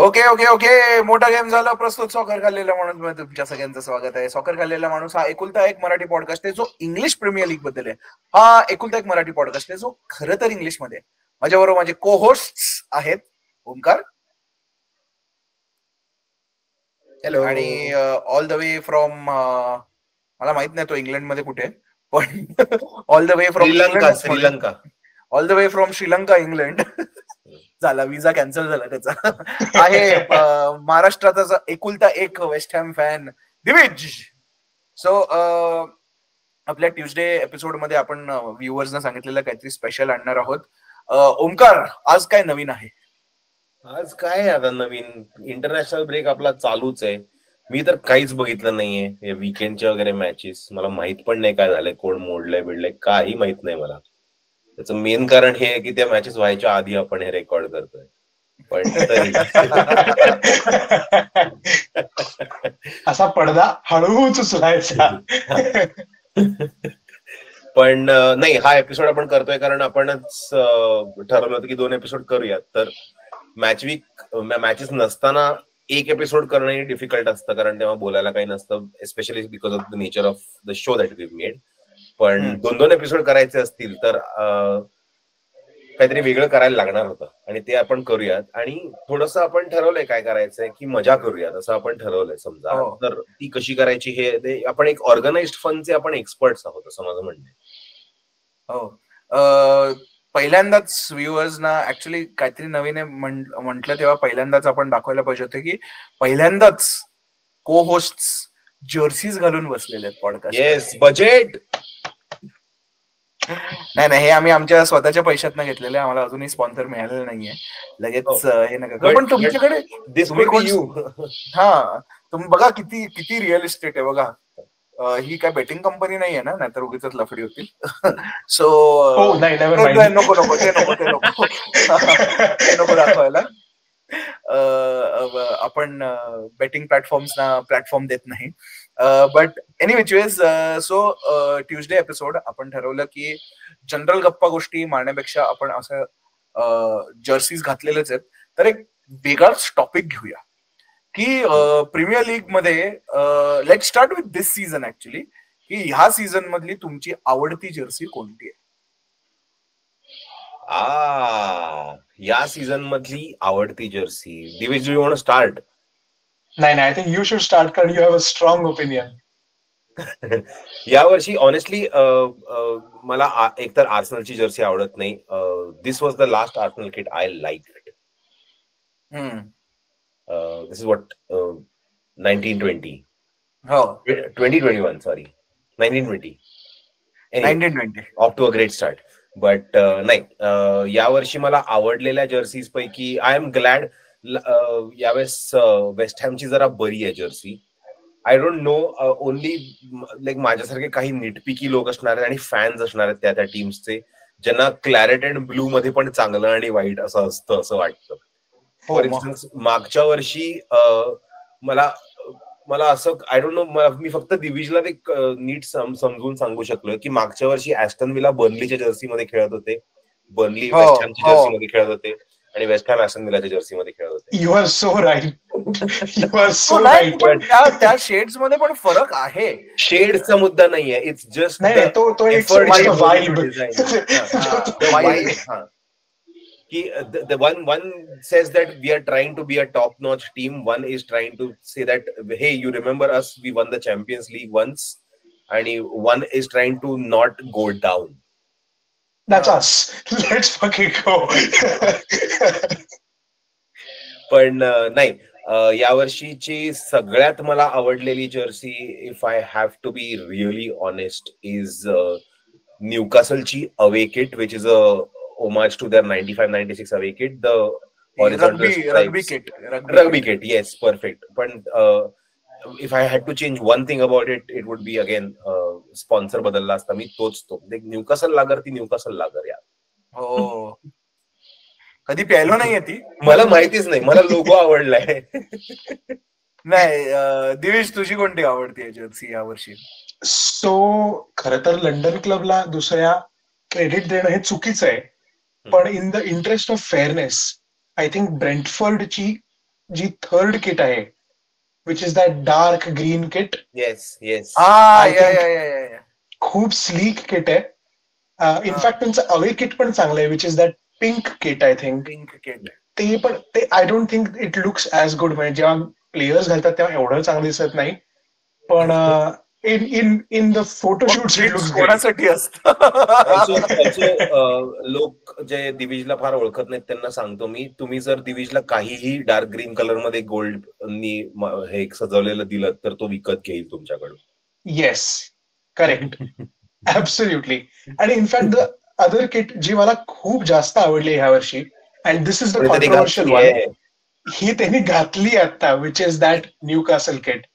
Okay okay okay मोठा game झाला प्रस्तुत सॉकर खाल्लेला माणूस मध्ये तुमच्या सगळ्यांचं स्वागत आहे. सॉकर खाल्लेला माणूस हा एकुलता एक मराठी पॉडकास्ट आहे जो इंग्लिश प्रीमियर लीग बद्दल आहे. हा एकुलता एक मराठी पॉडकास्ट आहे जो खरं तर इंग्लिश मध्ये. माझ्याबरोबर माझे को होस्ट आहेत ओमकार हॅलो आणि ऑल द वे फ्रॉम मला माहित नाही तो इंग्लंड मध्ये कुठे पण all the way from Sri Lanka all the way from Sri Lanka England झाला विजा कॅन्सल झाला त्याचा आहे महाराष्ट्राचा एकुलता एक West Ham fan Divij. So आपल्या ट्युजडे एपिसोड मध्ये आपण व्ह्युअर्सना सांगितलेलं काहीतरी स्पेशल आणणार आहोत. ओमकार आज काय नवीन आहे? आज काय आता नवीन इंटरनॅशनल ब्रेक आपला चालूच आहे. मी तर काहीच बघितलं नाहीये वीकेंडच्या वगैरे मॅचेस. मला माहित पण नाही काय झालंय, कोण मोडलंय बिडलंय काही माहित नाही मला. त्याचं मेन कारण हे आहे की त्या मॅचेस व्हायच्या आधी आपण हे रेकॉर्ड करतोय. पण तरी असा पडदा हळूच उचलायचा. पण नाही, हा एपिसोड आपण करतोय कारण आपणच ठरवलं होतं की 2 एपिसोड करूयात. तर मॅचेस नसताना एक एपिसोड करणं डिफिकल्ट असतं कारण तेव्हा बोलायला काही नसतं, especially because of the nature of the show that we made. पण 2 एपिसोड करायचे असतील तर काहीतरी वेगळं करायला लागणार होतं आणि ते आपण करूयात. आणि थोडंसं आपण ठरवलंय काय करायचंय की मजा करूयात असं आपण ठरवलंय समजा. तर ती कशी करायची हे आपण एक ऑर्गनाइज्ड फनचे आपण एक्सपर्ट्स आहोत असं माझं म्हणणं आहे. हो, पहिल्यांदाच व्ह्युअर्सना ऍक्च्युली काहीतरी नवीन म्हटलं तेव्हा पहिल्यांदाच आपण दाखवायला पाहिजे होते की पहिल्यांदाच को होस्ट जर्सीज घालून बसलेले आहेत पॉडकास्ट. येस, बजेट नाही हे आम्ही आमच्या स्वतःच्या पैशातनं घेतलेले, आम्हाला अजूनही स्पॉन्सर मिळालेलं नाहीये. लगेच हे नका. पण तुमच्याकडे तुम्ही बघा किती रिअल इस्टेट आहे बघा. ही काय बेटिंग कंपनी नाहीये ना, नाहीतर उगीच लफडी होती. सो नको ते नको दाखवायला. आपण बेटिंग प्लॅटफॉर्म्सना प्लॅटफॉर्म देत नाही. But any which ways, so Tuesday episode आपण ठरवलं की जनरल गप्पा गोष्टी मारण्यापेक्षा आपण असं जर्सीज घातलेलेच आहेत तर एक वेगळाच टॉपिक घेऊया की प्रीमियर लीग मध्ये let's start with this season actually, की ह्या सीझन मधली तुमची आवडती जर्सी कोणती आहे? या सीझन मधली आवडती jersey. Divesh, do you want to start? नाही, I think you should start कारण you have a strong opinion. यावर्षी ऑनेस्टली मला एकतर आर्सेनलची जर्सी आवडत नाही. This was the last Arsenal kit I like. This is what 1920 2021 sorry 1920 off to a great start. But नाही, यावर्षी मला आवडलेल्या जर्सीज पैकी आय एम ग्लॅड यावेळेस वेस्ट हॅमची जरा बरी आहे jersey. I don't no, only like माझ्यासारखे काही निटपिकी लोक असणार आहेत आणि फॅन्स असणार आहेत त्या टीम्सचे ज्यांना क्लॅरेट अँड ब्लू मध्ये पण चांगलं आणि वाईट असं असतं असं वाटतं. फॉर इन्स्टन्स मागच्या वर्षी मला असं आय डोंट नो, मी फक्त दिविजला ते नीट समजून सांगू शकलो की मागच्या वर्षी ॲस्टन विला बर्नलीच्या जर्सीमध्ये खेळत होते, बर्नली वेस्ट हॅमच्या जर्सीमध्ये खेळत होते आणि वेस्ट हॅम ॲस्टन विलाच्या जर्सीमध्ये खेळत होते. You are so right. त्या शेड्स मध्ये पण फरक आहे. शेड्सचा मुद्दा नाहीये, इट्स जस्ट की the one says that we are trying to be a top notch team, one is trying to say that hey, you remember us, we won the Champions League once, and one is trying to not go down. That's us. Let's fucking go. पण नाही, यावर्षीची सगळ्यात मला आवडलेली jersey, if I have to be really honest, is न्यूकासलची away kit, which is a homage to their 95-96 away kit, the horizontal rugby kit. Yes, perfect. But if I had to change one thing about it, it would be again sponsor बदलला असता मी तोच Newcastle लागर, ती Newcastle लागर यार. हो, कधी प्यायलो नाहीये ती, मला माहितीच नाही, मला लोगो आवडलाय. नाही, दिवेश तुझी कोणती आवडती जर्सी यावर्षी? सो खरं तर लंडन क्लबला दुसऱ्या क्रेडिट देणं हे चुकीचं आहे, पण in the interest of fairness I think ब्रेंटफोर्डची जी थर्ड किट आहे which is that dark green kit. Yes yes खूप स्लीक किट आहे. इनफॅक्ट त्यांचं अवे किट पण चांगलं आहे which is that pink kit I think. Pink kit ते पण ते I don't think it looks as good. म्हणजे जेव्हा प्लेयर्स घालतात तेव्हा एवढं चांगलं दिसत नाही, पण in the photoshoots it looks great. कोणासाठी असतं. लोक जे दिविजला फार ओळखत नाहीत त्यांना सांगतो मी, तुम्ही जर दिविजला काहीही डार्क ग्रीन कलर मध्ये गोल्ड हे सजवलेलं दिलं तर तो विकत घेईल तुमच्याकडून. Yes, correct, absolutely. आणि इनफॅक्ट द अदर किट जी मला खूप जास्त आवडली ह्या वर्षी, and this is the controversial one, ही त्यांनी घातली आता, which is that Newcastle kit.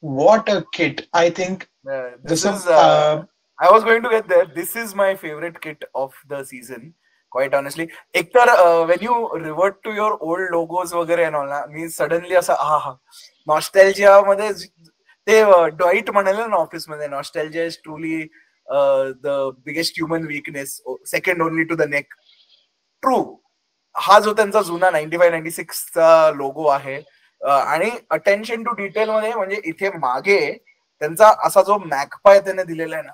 What a kit! I think I was going to get there. This is my favorite kit of the season, quite honestly. एकतर when you revert to your old logos वगैरे and all, मी suddenly असं nostalgia मध्ये ते Dwight म्हणाले ना office मध्ये, nostalgia is truly the biggest human weakness, second only to the neck. True. हा जो त्यांचा जुना 95-96 चा लोगो आहे, आणि अटेन्शन टू डिटेल मध्ये म्हणजे इथे मागे त्यांचा असा जो मॅकपाय त्याने दिलेला आहे ना,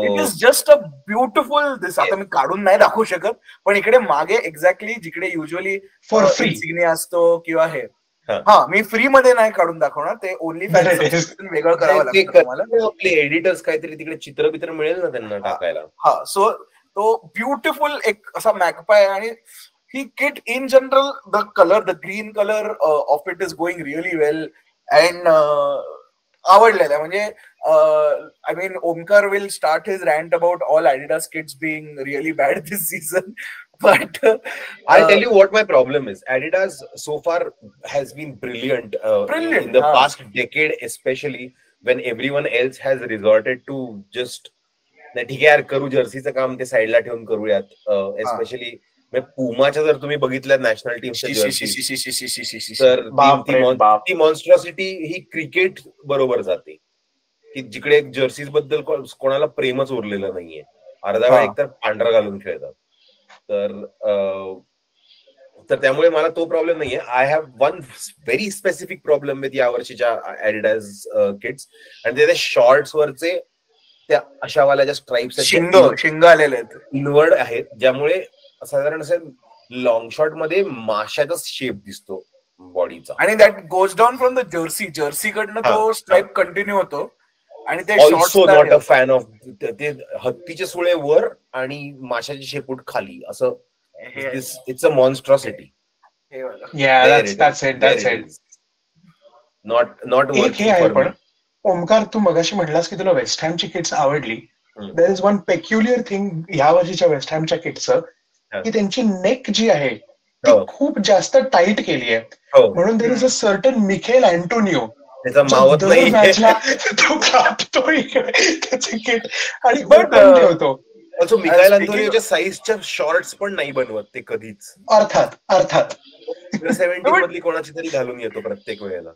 it is just a beautiful this. आता मी काढून नाही दाखवू शकत, पण इकडे मागे एक्झॅक्टली जिकडे युजली इन्सिग्निया असतो किंवा हे, मी फ्री मध्ये नाही काढून दाखवणार, ते ओनली वेगळं करावं लागतं मला. आपले एडिटर्स काहीतरी तिकडे चित्र मिळेल ना त्यांना टाकायला. सो तो ब्युटिफुल एक असा मॅकपाय. आणि ही kit in general, the green color of it is going really well, and आवडलेलं आहे. म्हणजे I mean, Omkar will start his rant about all Adidas kits being really bad this season, but I'll tell you what my problem is. Adidas so far has been brilliant in the past decade, especially when everyone else has resorted to just ठीक आहे यार, करू जर्सीचं काम ते साईडला ठेवून करूयात. Especially पुमाच्या जर तुम्ही बघितलं नॅशनल टीमच्या जर्सी, तर ती मॉन्स्ट्रॉसिटी ही क्रिकेट बरोबर जाते, की जिकडे जर्सीज बद्दल कोणाला प्रेमच उरलेलं नाहीये. अर्धा वेळ एकतर पांढरा घालून खेळतात. तर त्यामुळे मला तो प्रॉब्लेम नाहीये. I have one very specific problem with या वर्षीच्या ऍडिडास किट्स, आणि ते शॉर्ट्स वरचे त्या अशावाल्या ज्या स्ट्राइप्स शिंग आलेले आहेत, इनवर्ड आहेत, ज्यामुळे साधारण असं लॉंग शॉट मध्ये माशाचाच शेप दिसतो बॉडीचा. आणि that goes down from the Jersey कडनं तो स्ट्राइप कंटिन्यू होतो. आणि ते also not a fan of ते हत्तीचे सुळे वर आणि माशाची शेपूट खाली, असं इट्स अ मॉन्स्ट्रॉसिटी. नॉट पण ओमकार, तू मगाशी म्हटलास की तुला वेस्ट हॅमची किट्स आवडली. There is one peculiar thing ह्या वर्षीच्या वेस्ट हॅमच्या किट्सचं, की त्यांची नेक जी आहे ती खूप जास्त टाईट केली आहे. म्हणून there is a certain Michail Antonio, मॅचला तो कापतो इकडे त्याचे किट आणि ठेवतो. मिखाईल अँटोनियोच्या साईजच्या शॉर्ट्स पण नाही बनवत ते कधीच. अर्थात 70 मधली कोणाची तरी घालून येतो प्रत्येक वेळेला.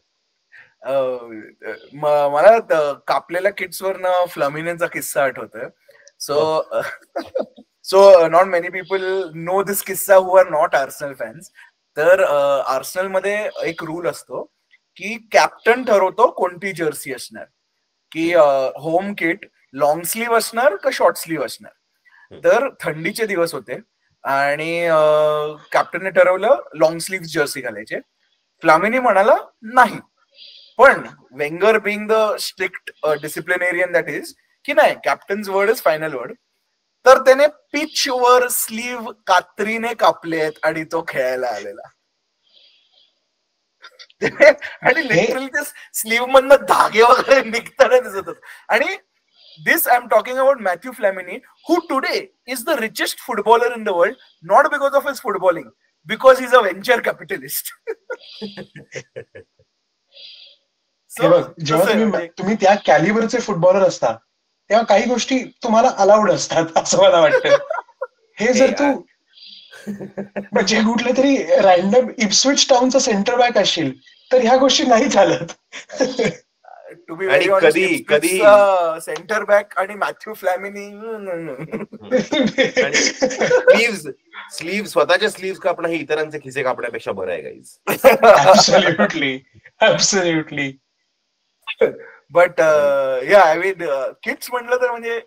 मला कापलेल्या किट्सवरनं फ्लॅमिनेचा किस्सा आठवतोय. So not many people know this किस्सा who are not Arsenal fans. तर आर्सेनल मध्ये एक रूल असतो की कॅप्टन ठरवतो कोणती जर्सी असणार, की होम किट लॉंग स्लीव्ह असणार का शॉर्ट स्लीव्ह असणार. तर थंडीचे दिवस होते आणि कॅप्टनने ठरवलं लॉंग स्लीव्ह जर्सी घालायचे. फ्लामिनी म्हणाला नाही, पण Wenger being the strict disciplinarian that is, की नाही, captains word is final word. तर त्याने पिच वर स्लीव्ह कात्रीने कापलेत आणि तो खेळायला आलेला. आणि लिटरली ते स्लीव्ह मधनं धागे वगैरे निघताना दिसत होत. आणि this I'm talking about Matthew Flamini, who today is the richest footballer in the world, not because of his footballing, because he's a venture capitalist. जेव्हा तुम्ही त्या कॅलिबरचे फुटबॉलर असता तेव्हा काही गोष्टी तुम्हाला अलाउड असतात असं मला वाटतं. हे जर तू म्हणजे कुठले तरी रॅन्डम इप्सविच टाउनचा सेंटर बॅक असशील तर ह्या गोष्टी नाही चालत. टू बी आणि व्हेरी कधी सेंटर बॅक आणि मॅथ्यू फ्लॅमिनी स्लीव्ह स्वतःच्या स्लीव्ह कापणं हे इतरांचे खिसे कापण्यापेक्षा बरं आहे guys. Absolutely. But I mean kids म्हटलं तर म्हणजे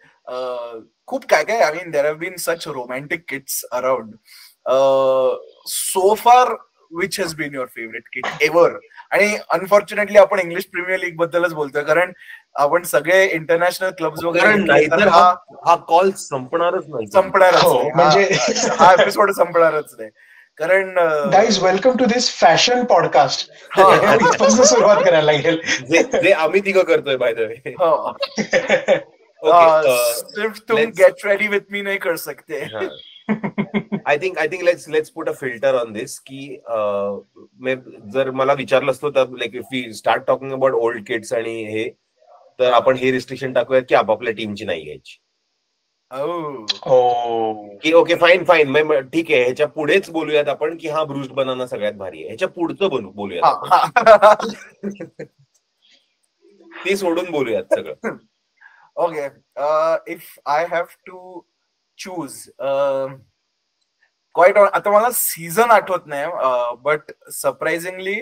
खूप काय काय. I mean there have been such romantic kids around. So far which has been your favourite kid ever? आणि अनफॉर्च्युनेटली आपण इंग्लिश प्रीमियर लीग बद्दलच बोलतोय, कारण आपण सगळे इंटरनॅशनल क्लब्स वगैरे नाहीतर हा कॉल संपणारच नाही. म्हणजे हा एपिसोड संपणारच नाही. कारण guys welcome to this fashion podcast. इथपासून सुरुवात करायला लागेल जे आम्ही तिघं करतोय बाय द वे. सिर्फ तुम गेट रेडी विथ मी नाही कर सकते. I think let's put a filter on this की जर मला विचारलं असतं तर like if we start talking about old kids आणि हे, तर आपण हे रिस्ट्रिक्शन टाकूयात की आपापल्या टीमची नाही घ्यायची. की ओके फाईन ठीक आहे, ह्याच्या पुढेच बोलूयात आपण की हा ब्रूस्ड बनाना सगळ्यात भारी आहे, ह्याच्या पुढचं बोलूयात, ते सोडून बोलूयात सगळं. Okay, if I have to choose, quite आता मला सीझन आठवत नाही, but surprisingly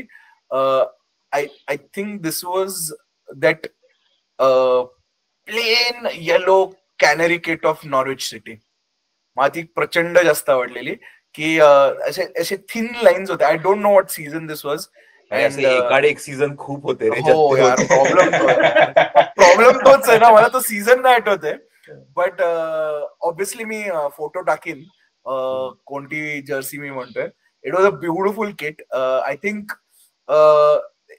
I think this was that plain yellow canary kit of Norwich City. मला ती प्रचंड जास्त आवडलेली की असे थिन लाईन्स होते. I don't know what season this was. एक सीझन खूप होते रे. हो यार, प्रॉब्लेम तोच आहे ना, मला तो सीझन नाही आठवते. बट ऑब्विसली मी फोटो टाकीन कोणती जर्सी मी म्हणतोय. It was a beautiful kit. I think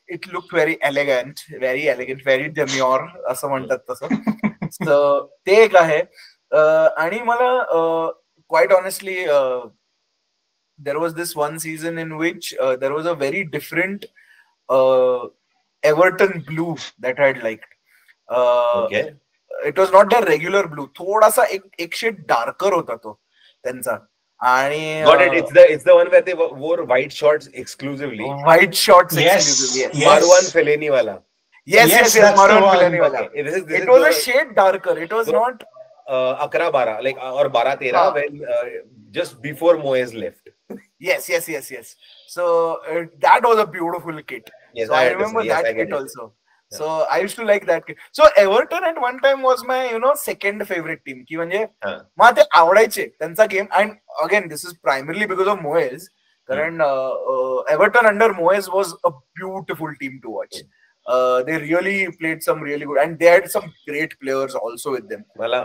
it look very elegant, very demure असं म्हणतात तसं. ते एक आहे. आणि मला quite honestly there was this one season in which there was a very different Everton blue that I had liked. Okay. It was not the regular blue. थोडासा एक शेड डार्कर होता तो त्यांचा. आणि it's the one where they wore white shorts exclusively. White shorts exclusively. Yes. Marwan Fellaini wala. Yes, Marwan Fellaini wala. It was a shade darker. It was not 11-12 like or 12-13 when just before Moyes left. Yes. So that was a beautiful kit. Yes, so I remember that kit also. Yeah. So I used to like that kit. So Everton at one time was my second favorite team. की म्हणजे मला ते आवडायचे त्यांचा game. And again this is primarily because of Moyes. कारण Everton under Moyes was a beautiful team to watch. They really played some really good, and they had some great players also with them. मला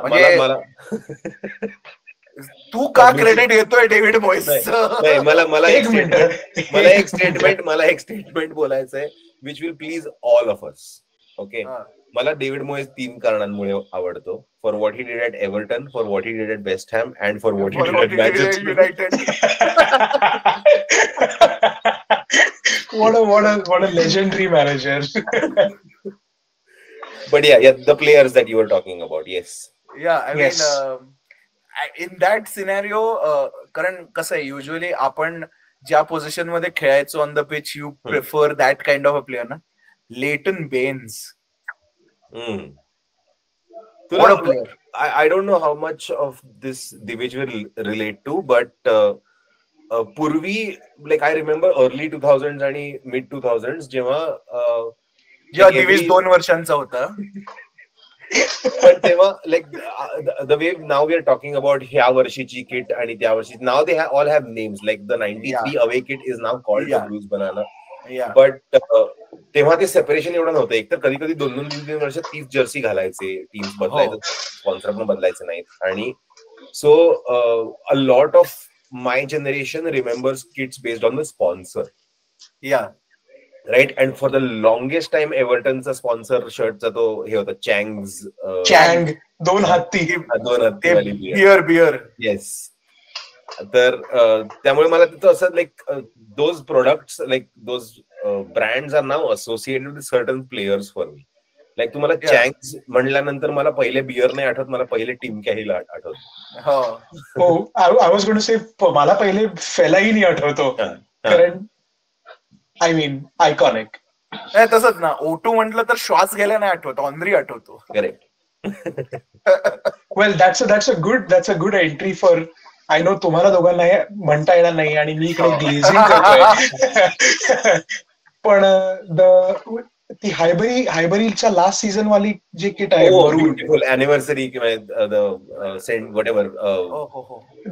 तू का credit घेतोय David मॉइस? मला एक statement बोलायचंय which will please all of us. Okay, मला David Moyes 3 कारणांमुळे आवडतो. For what he did at Everton, for what he did at West Ham, and for what he did at Manchester United. What a legendary manager. But yeah, the players that you were talking about, yes. Yeah, I mean, in that scenario, कारण कसं आहे, usually आपण ज्या position मध्ये खेळायचो on the pitch, you prefer that kind of a player ना. लेटन Benz, what a player. I don't know how much of this Divij will relate to, but पूर्वी like I remember early 2000s आणि mid 2000s जेव्हा दिवेश 2 वर्षांचा होता. पण तेव्हा like the way नाव वी आर टॉकिंग अबाउट ह्या वर्षीची किट आणि त्या वर्षी, नाव they all have names. Like the 93 away kit is नाव called the bruised banana. But तेव्हा ते सेपरेशन एवढं नव्हतं. एक तर कधी कधी 2-3 वर्ष 30 जर्सी घालायचे, टीम्स बदलायचं, स्पॉन्सर पण बदलायचे नाहीत. आणि so a lot of my generation remembers kits based on the sponsor. Yeah. Right? And for the longest time Everton's sponsor shirt चा तो हे होता Chang's Chang, दोन हत्ती वाली beer. Yes. तर त्यामुळे मला तिथं असं like those products, like those brands are now associated with certain players for me. Like तुम्हाला चँग्स म्हणल्यानंतर मला पहिले बियर नाही आठवत, मला पहिले टीम कॅहीला आठवत. हो, आय वॉज गोइंग टू से मला पहिले फेलाईनी आठवतो, कारण आय मीन आयकॉनिक. नाही तसंच ना, O2 म्हटलं तर श्वास घ्यायला नाही आठवत, ऑनरी आठवतो. Correct. Well that's a good entry for. I know तुम्हाला दोघांना हे म्हणता येणार नाही आणि मी इकडे ग्लेझिंग करतोय. पण ती हायबरीच्या लास्ट सीझन वाली जे किट आहे beautiful anniversary cent whatever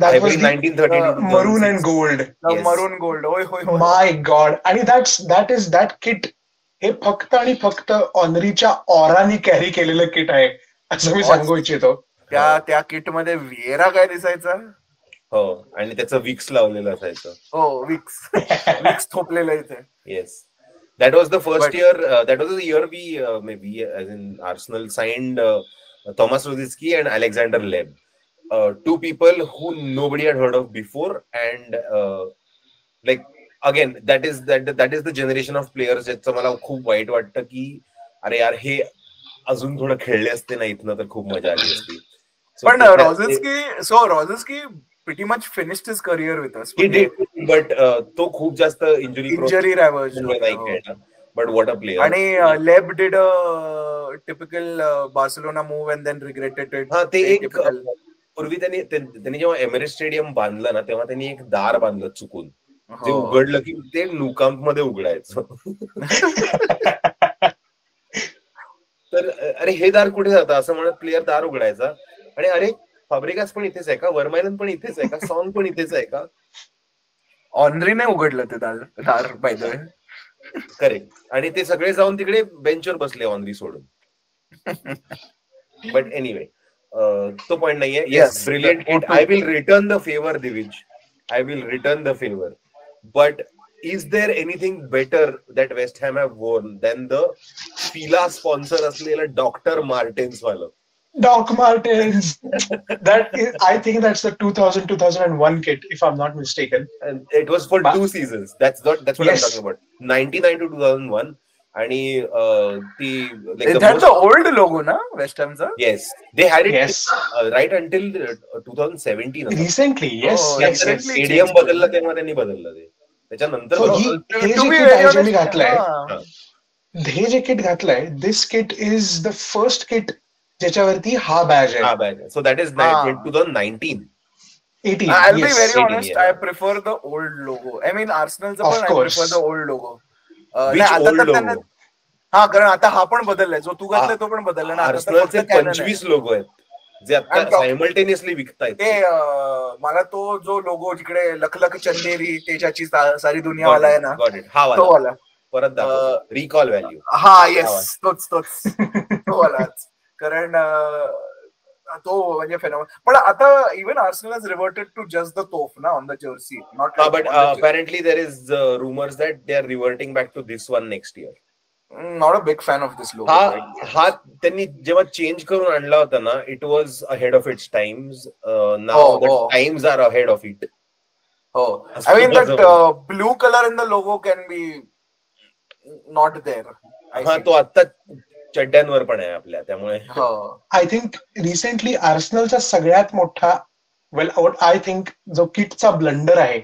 maroon 1932 and gold. Maroon gold. होय होय. My god. आणि दॅट किट हे फक्त आणि फक्त ऑनरीच्या ऑरानी कॅरी केलेलं किट आहे असं मी सांगू इच्छितो. त्या किट मध्ये विएरा काय दिसायचा. हो, आणि त्याचं विक्स लावलेलं असायचं. हो, विक्स थोपलेलं इथे. Yes, that was the first year. That was the year we as in Arsenal signed Thomas Rosicky and Alexander Leb, two people who nobody had heard of before, and like again that is the generation of players ज्याचं मला खूप वाईट वाटतं की अरे यार हे अजून थोडं खेळले असते ना इथनं तर खूप मजा आली असती. पण रॉझिस्की pretty much finished his career with us. He did, but तो खूप जास्त injury ravaged नाही खेळला. But what a player. आणि Leb did a typical Barcelona move and then regretted it. हा, ते एक पूर्वी त्यांनी जेव्हा एमिरेट्स स्टेडियम बांधलं ना तेव्हा त्यांनी एक दार बांधलं चुकून, जे उघडलं की ते न्यू मध्ये उघडायचं. तर अरे हे दार कुठे जातं असं म्हणत प्लेयर दार उघडायचा आणि अरे फाब्रिगास पण इथेच आहे का, वर्मायलन पण इथेच आहे का, सॉंग पण इथेच आहे का. ऑनरीने उघडलं ते दार बाय द वे. करेक्ट. आणि ते सगळे जाऊन तिकडे बेंचवर बसले ऑनरी सोडून. बट एनिवे तो पॉइंट नाहीये. Yes, brilliant kit. I will return the favour Divij, I will return the favour. But is there anything better that West Ham have worn than the Fila sponsor असलेलं doctor Martins वालं? Doc Martens. I think that's the 2000-2001 kit, if I'm not mistaken. And it was for 2 seasons. That's what I'm talking about. 99 to 2001. आणि ती the old logo na West Hamचा. Yes, they had it right until 2017. Recently, yes. Stadium बदललं तेव्हा त्यांनी बदललं ते. त्याच्यानंतर हे जे किट घातलंय, this kit is the first kit ज्याच्यावरती हा बॅज आहे. So that is 2019. 18. I'll be very honest, I prefer the old logo. I mean Arsenal's पण I prefer the old logo. Which old logo? हा, कारण आता हा पण बदललाय, जो तू घातलाय तो पण बदलला ना. Arsenalचे 25 लोगो आहेत जे आता सायमल्टेनियसली विकतायत. ते मला तो जो लोगो जिकडे लखलख चंदेरी तेजाची सारी दुनिया वाला आहे ना, तो वाला परत रिकॉल व्हॅल्यू. हा, येस, तोच तो वालाच. कारण तो म्हणजे फेनॉमेनल. पण आता even Arsenal has reverted to just the तोफ ना on the jersey. Not but apparently there is rumors that they are reverting back to this one next year. Not a big fan of this logo. हा त्यांनी जेव्हा change करून आणला होता ना, it was ahead of its times. Now the times are ahead of it. Oh, I mean that blue color in the logo can be not there. हा, तो आता चड्ड्यांवर पण आहे आपल्या, त्यामुळे आय थिंक रिसेंटली आर्सेनलचा सगळ्यात मोठा आय थिंक जो किटचा ब्लंडर आहे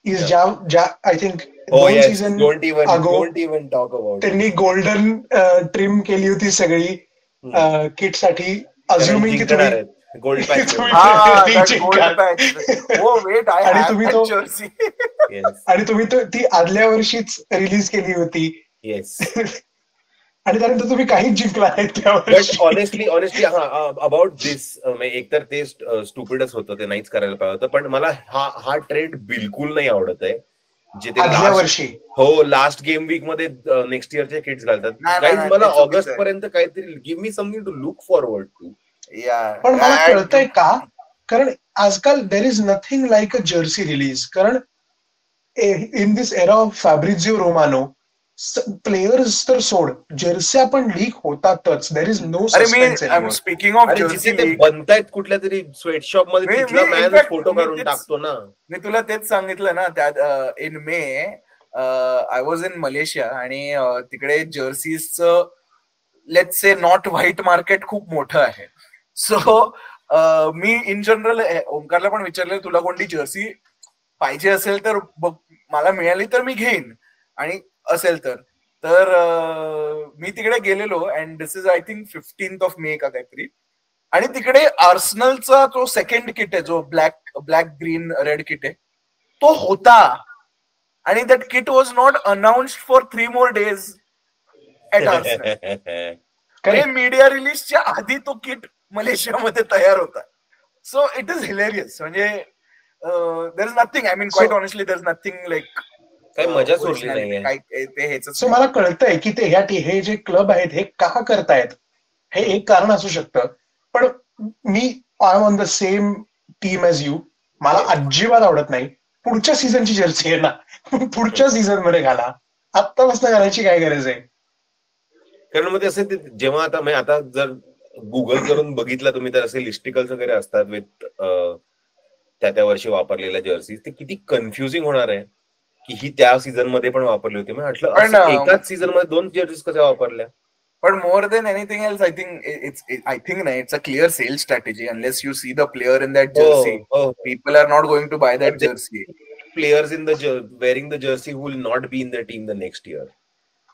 इज ज्या आय थिंक 2 सीझन त्यांनी गोल्डन ट्रिम केली होती सगळी किट साठी, अज्युमिंग की तुम्ही गोल्ड पॅच आणि तुम्ही ती आदल्या वर्षीच रिलीज केली होती. येस. आणि त्यानंतर तुम्ही काहीच जिंकला नाही. ऑनेस्टली अबाउट दिस, एकतर ते स्टुपिडच होतं, ते नाहीच करायला पाहिजे होतं. पण मला हा ट्रेंड बिलकुल नाही आवडत आहे जे ते वर्षी लास्ट गेम वीक मध्ये नेक्स्ट इयरचे किट्स घालतात. मला ऑगस्ट पर्यंत काहीतरी give me something to look forward to. पण मला कळतंय का, कारण आजकाल there is nothing like a jersey release. कारण in this era of Fabrizio Romano players तर सोड, जर्सी पण लीक होतातच. There is no suspense. Speaking of jersey ते बनतायत कुठल्या तरी स्वेटशॉप मध्ये, तिथला फोटो काढून टाकतो ना. मी तुला तेच सांगितलं ना, त्यात in May I was in Malaysia आणि तिकडे जर्सीचं let's say not white market खूप मोठं आहे. सो मी इन जनरल ओमकारला पण विचारलं, तुला कोणती जर्सी पाहिजे असेल तर मला मिळाली तर मी घेईन, आणि असेल तर तर मी तिकडे गेलेलो and this is I think 15th मे का काहीतरी. आणि तिकडे आर्सेनलचा जो सेकंड किट आहे, जो ब्लॅक ग्रीन रेड किट आहे, तो होता. आणि that kit was not announced for 3 more days at Arsenal. Media रिलीजच्या आधी तो किट मलेशियामध्ये तयार होता. So it is hilarious. म्हणजे there is nothing, I mean quite honestly there is nothing like काही मजा सोडली नाहीये. सो मला कळतंय की ते हे जे क्लब आहेत हे का करतायत, हे एक कारण असू शकतं. पण मी I am on the same team as you. मला अजिबात आवडत नाही. पुढच्या सीझनची जर्सी आहे ना, पुढच्या सीझन मध्ये घाला, आत्तापासून घालायची काय गरज आहे. कारण मग असे जेव्हा आता जर गुगल करून बघितलं तुम्ही तर असे लिस्टिकल्स वगैरे असतात विथ त्या वर्षी वापरलेल्या जर्सीज. ते किती कन्फ्युजिंग होणार आहे की ही त्या सीझन मध्ये पण वापरली होती. म्हटलं एकाच सीझन मध्ये 2 जर्सीज कशा वापरल्या. But more than anything else, I think it's a clear sales strategy. Unless you see the player in that jersey, people are not going to buy that jersey. Players wearing the jersey who will not be in the team the next year.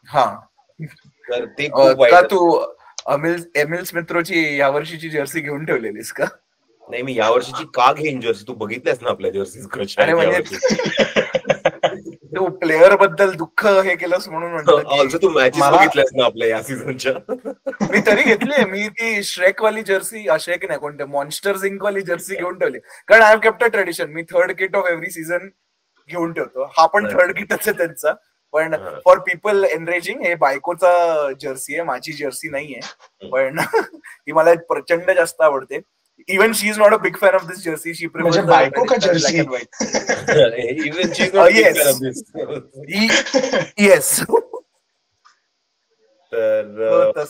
हा. तर ते खूप वाईट. का तू Emil स्मिथ्रोची या वर्षीची Jersey घेऊन ठेवलेलीस का? नाही, मी या वर्षीची का घेईन जर्सी? तू बघितल्यास ना आपल्या जर्सीज कशा. तू प्लेअर बद्दल दुःख हे केलंस म्हणून म्हणतो. तू मॅचेस बघितल्यास ना आपल्या या सीझनच्या. मी तरी घेतली. मी ती श्रेक वाली जर्सी, श्रेक नाही कोणते मॉन्स्टर झिंक वाली जर्सी घेऊन ठेवली. कारण I have kept a tradition, me 3rd kit of every season घेऊन ठेवतो. हा पण 3rd किटच आहे त्यांचा. पण फॉर पीपल एनरेजिंग, हे बायकोचा जर्सी आहे, माझी जर्सी नाहीये. पण ती मला प्रचंड जास्त आवडते. Even she is not a big fan of this jersey. She prefers the black and white. Even she is not a big fan of this. Yes. तर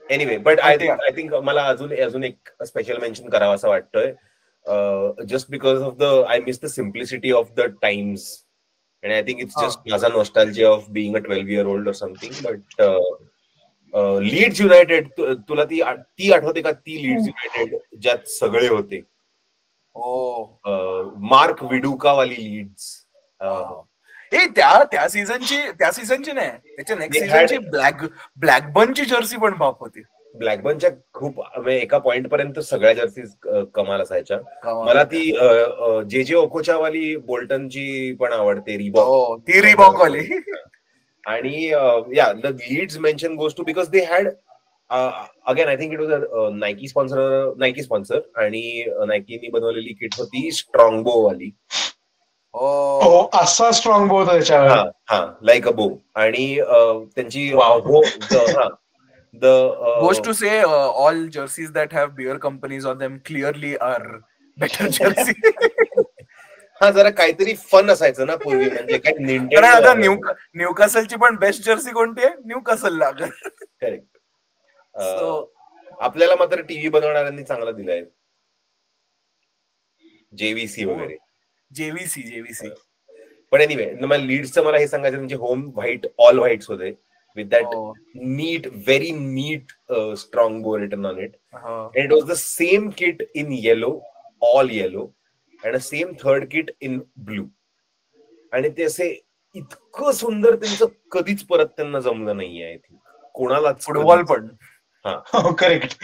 anyway, but I think मला अजून एक स्पेशल मेन्शन करावं असं वाटतंय. Just because of I miss the simplicity of the times. And I think it's just माझा nostalgia of being a 12-year-old or something. But Leeds United, तुला ती आठवते का? ती लीड्स युनायटेड ज्यात सगळे होते. मार्क विडुका वाली लीड्स. त्या सीझनची नाही, त्याच्या नेक्स्ट सीझनची ब्लॅकबर्नची जर्सी पण बाप होती. ब्लॅकबर्नच्या खूप एका पॉइंट पर्यंत सगळ्या जर्सीज कमाल असायच्या. मला ती जे ओकोचा वाली बोल्टनची पण आवडते, रिबॉक. ती रिबॉक वाली. आणि the Leeds mention goes to because they had again I think it was a Nike sponsor आणि नायकीनी बनवलेली किट होती स्ट्रॉंगबो वाली. असा स्ट्रॉंगबो होता त्याच्यावर. हा, लाईक अ बो. आणि त्यांची goes to say all jerseys that have beer companies on them clearly are better jersey. हा, जरा काहीतरी फन असायचं ना पूर्वी. म्हणजे काय आता न्यूकासलची पण बेस्ट जर्सी कोणती आहे? न्यूकासलला. करेक्ट. आपल्याला मात्र टीव्ही बनवणाऱ्यांनी चांगला दिलाय, जेव्हीसी वगैरे. जेव्हीसी. पण एनिवे, लीड्सचं मला हे सांगायचं, म्हणजे होम व्हाईट, ऑल व्हाईट्स होते with that neat, very neat Strongbow written on it. And it was the same kit in yellow, all yellow, and the same 3rd kit in blue. आणि ते असे इतकं सुंदर, त्यांचं कधीच परत त्यांना जमलं नाहीये आय थिंक कोणाला. फुटबॉल पण. करेक्ट.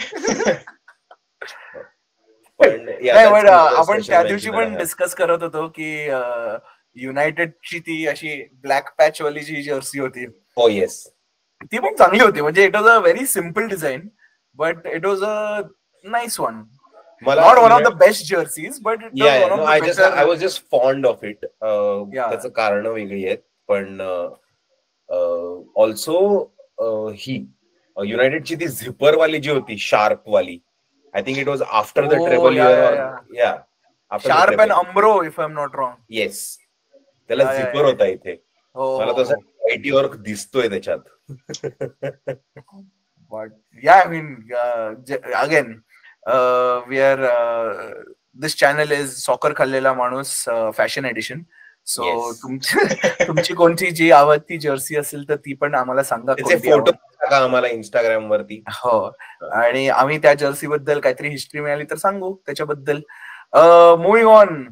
आपण त्या दिवशी पण डिस्कस करत होतो की युनायटेडची ती अशी ब्लॅक पॅच वाली जी जर्सी होती. हो, येस. ती पण चांगली होती. म्हणजे it was a very simple design, but it was a nice one. Not one of the best jerseys, but it was one of the better. I was just fond of it. त्याचं कारण वेगळी आहेत, पण also he युनायटेडची ती zipper वाली जी होती, Sharp वाली, I think it was after the treble year. Sharp and Umbro, if I am not wrong. Yes, त्याला झिपर होता इथे. मला तसं आयटी वर्क दिसतोय त्याच्यात. But yeah, I mean again we are this channel is soccer खाल्लेला माणूस fashion addition. So तुमची कोणती जी आवडती जर्सी असेल तर ती पण आम्हाला सांगा. फोटो टाका आम्हाला इंस्टाग्राम वरती. हो, आणि आम्ही त्या जर्सी बद्दल काहीतरी हिस्ट्री मिळाली तर सांगू त्याच्याबद्दल. मुव्हिंग ऑन,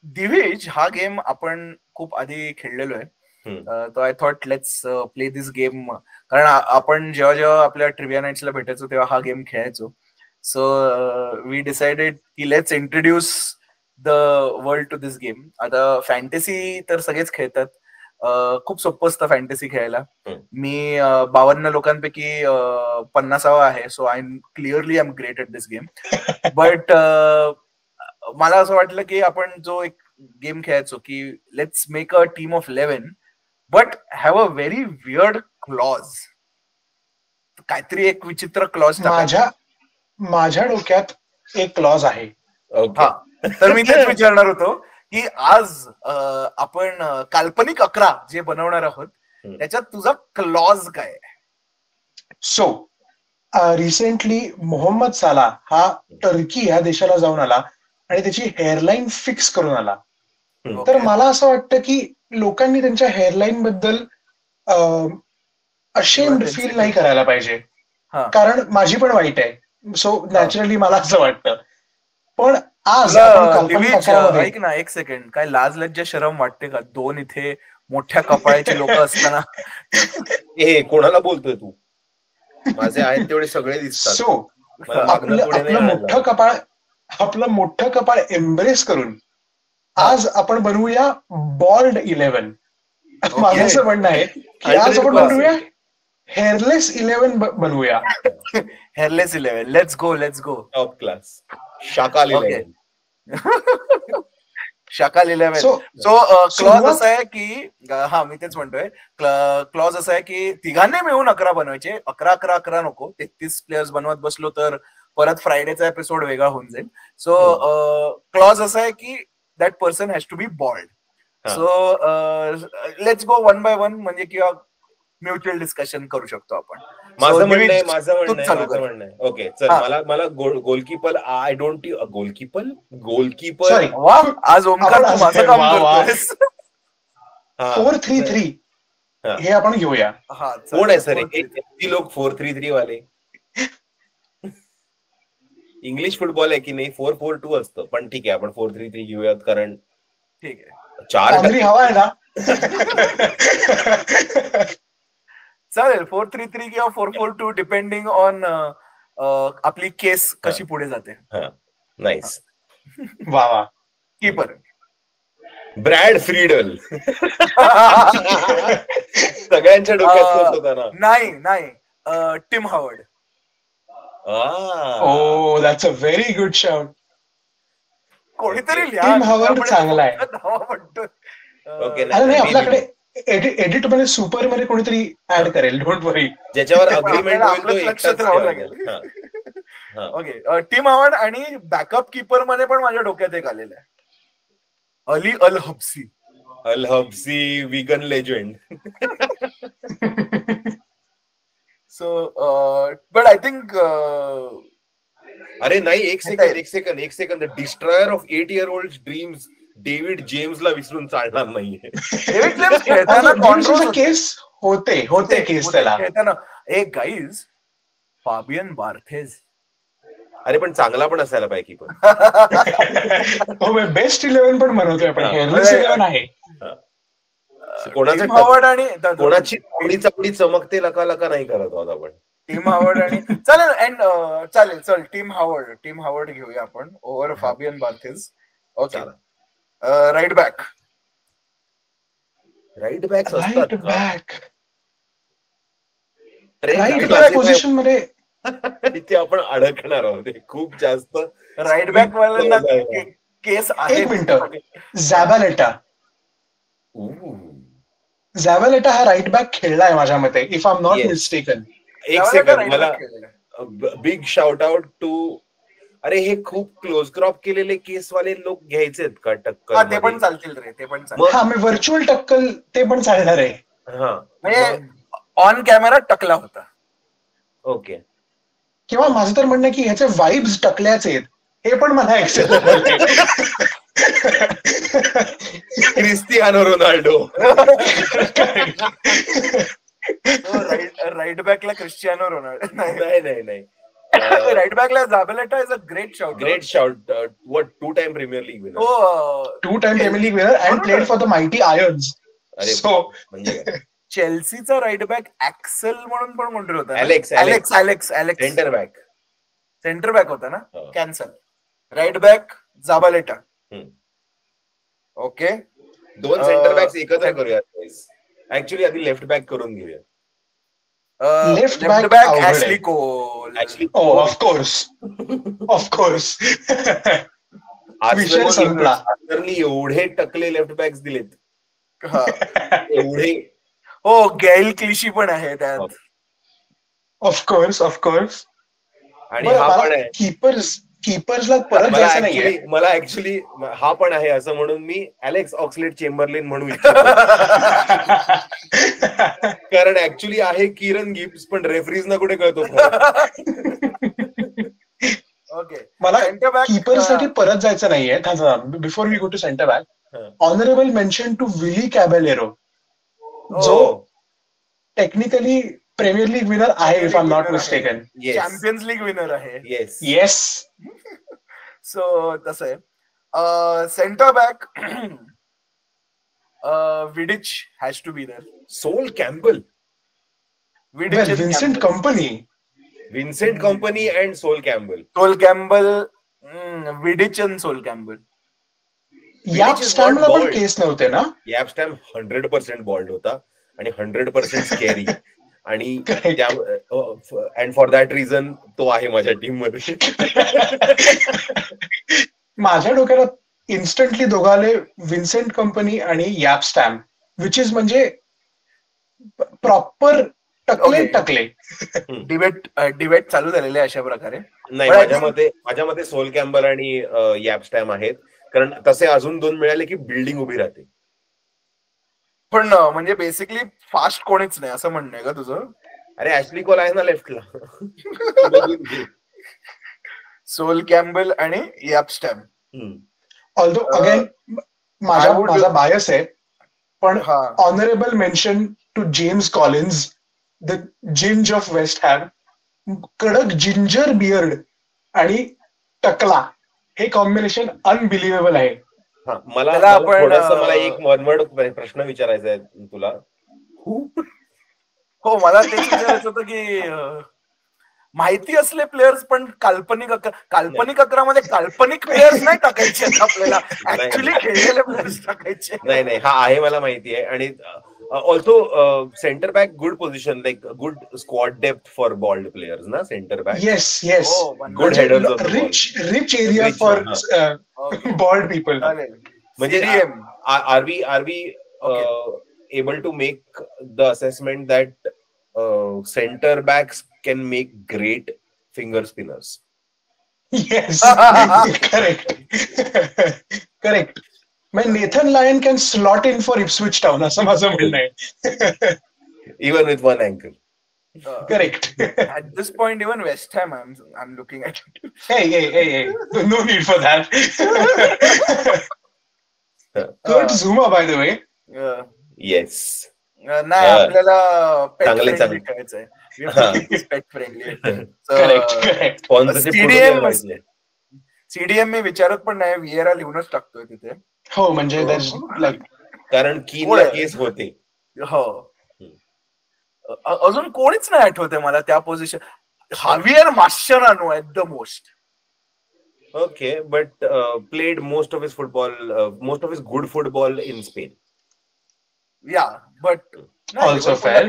दिव्यज, हा गेम आपण खूप आधी खेळलेलो आहे. तो I thought let's play this game. कारण आपण जेव्हा जेव्हा आपल्या ट्रिव्हिया नाईट्सला भेटायचो तेव्हा हा गेम खेळायचो. सो वी डिसाइडेड की let's introduce the world to this game. आता फॅन्टसी तर सगळेच खेळतात. खूप सोपं असतं फॅन्टसी खेळायला. मी 52 लोकांपैकी 50वा आहे. So I clearly I am great at this game. But मला असं वाटलं की आपण जो एक गेम खेळायचो की let's make a team of 11 but have a very weird clause. काहीतरी एक विचित्र क्लॉज. माझ्या डोक्यात एक क्लॉज आहे. हा, तर मी तेच विचारणार होतो की आज आपण काल्पनिक 11 जे बनवणार आहोत त्याच्यात तुझा क्लॉज काय आहे? सो रिसेंटली मोहम्मद साला हा टर्की या देशाला जाऊन आला आणि त्याची हेअरलाईन फिक्स करून आला. तर मला असं वाटतं की लोकांनी त्यांच्या हेअरलाईन बद्दल अशेम्ड फील नाही करायला पाहिजे. कारण माझी पण वाईट आहे. सो नॅचरली मला असं वाटतं. पण आज ऐक ना एक सेकंड, काय लाज लज्जा शरम वाटते का? 2 इथे मोठ्या कपाळाची लोक असताना कोणाला बोलतोय तू? माझे आहेत तेवढे सगळे दिसतात. सो आपलं मोठं कपाळ एम्ब्रेस करून आज आपण बनवूया बॉल्ड 11. माझं असं म्हणणं आहे की आज आपण बनवूया हेअरलेस 11 बनवूया. Hairless 11. Let's go top class. Shakaal 11. Shakaal 11. So clause असा आहे की मी तेच म्हणतोय, क्लॉज असा आहे की तिघांनी मिळून 11 बनवायचे. 11 नको. 33 प्लेयर्स बनवत बसलो तर परत फ्रायडेचा एपिसोड वेगळा होऊन जाईल. सो क्लॉज असा आहे की that person has to be bald. So let's go 1 by 1 म्हणजे किंवा म्युच्युअल डिस्कशन करू शकतो आपण. माझं म्हणणं आहे. ओके, चल मला गोलकीपर आय डोंट गोलकीपर आज ओमकार माझं काम करतोयस. 4-3-3 हे आपण घेऊया. कोण आहे सर किती लोक 4-3-3 वाले? इंग्लिश फुटबॉल आहे की नाही? 4-4-2 असतं. पण ठीक आहे, आपण 4-3-3 घेऊयात कारण ठीक आहे 4 हवा आहे ना. चालेल 4-3-3 किंवा 4-4-2 डिपेंडिंग ऑन आपली केस कशी पुढे जाते. नाईस. वा. Keeper Brad Friedel. सगळ्यांच्या डोक्यात होता ना. नाही Tim Howard. Oh, that's a very good shout. कोणीतरी टिम हावर्ड चांगला आहे. नाही, आपल्याकडे एडिट मध्ये सुपर मध्ये कोणीतरी ऍड करेल. Don't worry. ज्याच्यावर अग्रीमेंट होईल लक्षात राहावं लागेल. Okay, Tim Howard. आणि बॅकअप कीपर मध्ये पण माझ्या डोक्यात एक आलेलं आहे, Ali Al Habsi Wigan legend. So but I think अरे नाही, एक second. Destroyer of 8 year old dreams David जेम्सला विसरून चालणार नाहीये. डेव्हिड जेम्स खेळताना केस होते केस त्याला खेळताना. एक गाईज फाबियन बार्थेज. अरे पण चांगला पण असायला पाहिजे कीपर. बेस्ट 11 पण बनवतोय आपण. हेअरलेस 11 आहे. कोणाची चपडी चमकते लका नाही करत आहोत आपण. टीम हावर्ड आणि चालेल चल टीम हावर्ड घेऊया आपण over Fabien Barthez. Okay, right back position मध्ये इथे आपण अडकणार आहोत खूप जास्त. राईट बॅक वाल्यांना केस आहे. 1 मिनिट. झॅबॅलेटा हा राईट बॅक खेळलाय माझ्या मते, if I am not mistaken. एक सेकंड, मला बिग शाउट आउट टू. अरे हे खूप क्लोज क्रॉप केलेले केसवाले लोक घ्यायचेत का टक्कर? ते पण चालतील रे, ते पण चालतील. हा, मी व्हर्च्युअल टक्कल ते पण चालणार आहे. म्हणजे ऑन कॅमेरा टकला होता. ओके. किंवा माझं तर म्हणणं की ह्याचे वाइब्स टकल्याचे आहेत, हे पण मला ऍक्सेप्टेबल आहे. Cristiano Ronaldo. राईट बॅकला क्रिस्टियानो रोनाल्डो नाही. राईट बॅकला Zabaleta is a great shout. What 2-time Premier League winner. 2-time Premier League winner and played for the mighty Irons. अरे सो म्हणजे काय, चेल्सीचा राईट बॅक ऍक्सेल म्हणून पण कोणतरी होता ना? Alex. Alex centre back. Centre back होता ना? हो. Cancel. Right back Zabaleta. Okay, 2 centre backs एकत्र करूया. ऍक्च्युली आधी लेफ्ट बॅक करून घेऊया. लेफ्ट लेफ्ट बॅक बॅक अवघड ॲशली आहे. कोल. ऍक्च्युली ऑफकोर्स विषय संपला. आर्सेनलनी एवढे टकले लेफ्ट बॅक्स दिलेत, हा. एवढे. हो, गैल क्लिशी पण आहे त्यात. ऑफकोर्स आणि हा पण आहे. कीपर्सला परत जायचं नाहीये. मला ऍक्च्युली हा पण आहे असं म्हणून मी अलेक्स ऑक्सलेड चेंबरलेन म्हणू इच्छितो. कारण ऍक्च्युली आहे किरण गिब्स, पण रेफरीजना कुठे कळतो. ओके, मला कीपर साठी परत जायचं नाहीये. Before we go to centre back, honourable mention to Willy Caballero, जो टेक्निकली प्रीमियर लीग विनर आहे, if I am not mistaken. Champions League winner आहे. येस. सो तसं आहे. Centre back Vidic has to be there. Sol Campbell, Vincent Kompany and Sol Campbell, Vidic and Sol Campbell. Jaap स्टॅम्पला पण केस नव्हते ना? याप stamp 100% bold होता आणि 100% स्कॅरी. आणि अँड फॉर दॅट रिझन तो आहे माझ्या टीम मध्ये. माझ्या डोक्याला इन्स्टंटली दोघाले विन्सेंट कंपनी आणि याप स्टॅम्प, विच इज म्हणजे प्रॉपर टकले. डिबेट चालू झालेले अशा प्रकारे. नाही, माझ्या मते सोल कॅम्पल आणि याप स्टॅम्प आहेत, कारण तसे अजून 2 मिळाले की बिल्डिंग उभी राहते. पण म्हणजे बेसिकली फास्ट कोणीच नाही असं म्हणणं आहे का तुझं? अरे ॲशली कोल आहे ना लेफ्टला. सोल कॅम्पल आणि याप स्टॅम्प. ऑल्दो अगेन माझा बायस आहे, पण honourable mention to James Collins, the ginge of West Ham. कडक जिंजर बियर्ड आणि टकला, हे कॉम्बिनेशन अनबिलिव्हेबल आहे. मला एक वनवर्ड प्रश्न विचारायचा आहे तुला. हो, मला तेच विचारायचं होतं की माहिती असले प्लेयर्स पण काल्पनिक 11 मध्ये काल्पनिक प्लेयर्स नाही टाकायचे आपल्याला, ऍक्च्युली खेळलेले प्लेयर्स टाकायचे. नाही, हा आहे मला माहिती आहे. आणि also centre back good position, like good squad depth for bald players ना centre back. Yes good headers, rich area for bald people. म्हणजे are we able to make the assessment that center backs can make great finger spinners? Yes, correct. Nathan Lyon can slot in for Ipswich Town, असं माझं म्हणणं आहे. Even with one ankle. Correct. At this point, even West Ham, I'm looking at it. Hey, no need for that. Kurt Zouma, by the way. Yes. नाही, आपल्याला pet friendly खेळायचंय. Pet friendly. CDM मी विचारत पण नाही, व्हीएरा लिहूनच टाकतोय तिथे. हो, म्हणजे कारण कीनला केस होते. हो, अजून कोणीच नाही आठवते मला त्या position. Javier Mascherano at the most. Okay, but played most of his good football in Spain. Yeah, but also fair.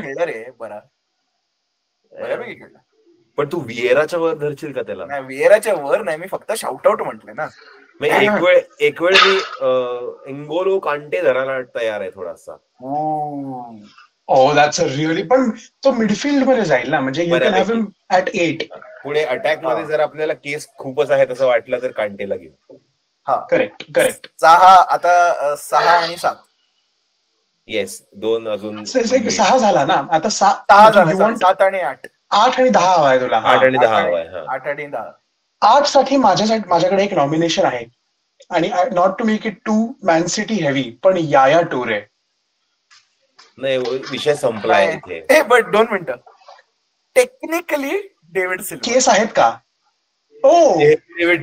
पण तू विएराच्या वर धरशील का त्याला? नाही, विएराच्या वर नाही, मी फक्त शाउट आउट म्हटले ना. एक वेळ मी एंगोलो कांटे धरायला तयार आहे थोडासा. दॅट्स अ रिअली, पण तो मिडफील्ड मध्ये जाईल ना, म्हणजे you can have him at 8. पुढे अटॅक मध्ये जर आपल्याला केस खूपच आहे तसं वाटलं तर कांटेला घेऊ. हा, करेक्ट. 6 आणि 7. येस, 2 अजून 6 झाला ना आता. 7 आणि 8. 8 आणि 10 हवाय तुला? 8 आणि 10 हवाय. 8 आणि 10. 8 साठी माझ्याकडे एक नॉमिनेशन आहे, आणि not to make it too Man City heavy, पण याया टूरे. नाही, विषय संपलाय इथे. बट 2 मिनिटं, टेक्निकली डेव्हिड सिल्वा केस आहेत का? David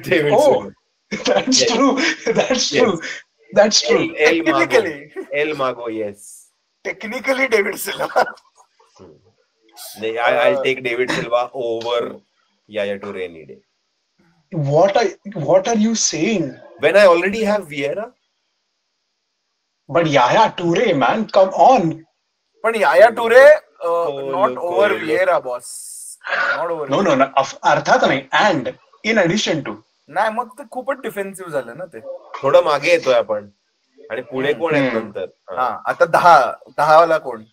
That's true. Technically El Mago. Yes, technically David Silva. I take David Silva over Yaya Toure any day. What are you saying? When I already have Vieira. But Yaya Toure, man, come on. पण Yaya Toure not over Vieira boss. Not over. No, अर्थात नाही. And in addition to. नाही मग ते खूपच defensive झालं ना ते. थोडं मागे येतोय आपण आणि पुढे कोण आहेत नंतर. हा आता 10 कोण.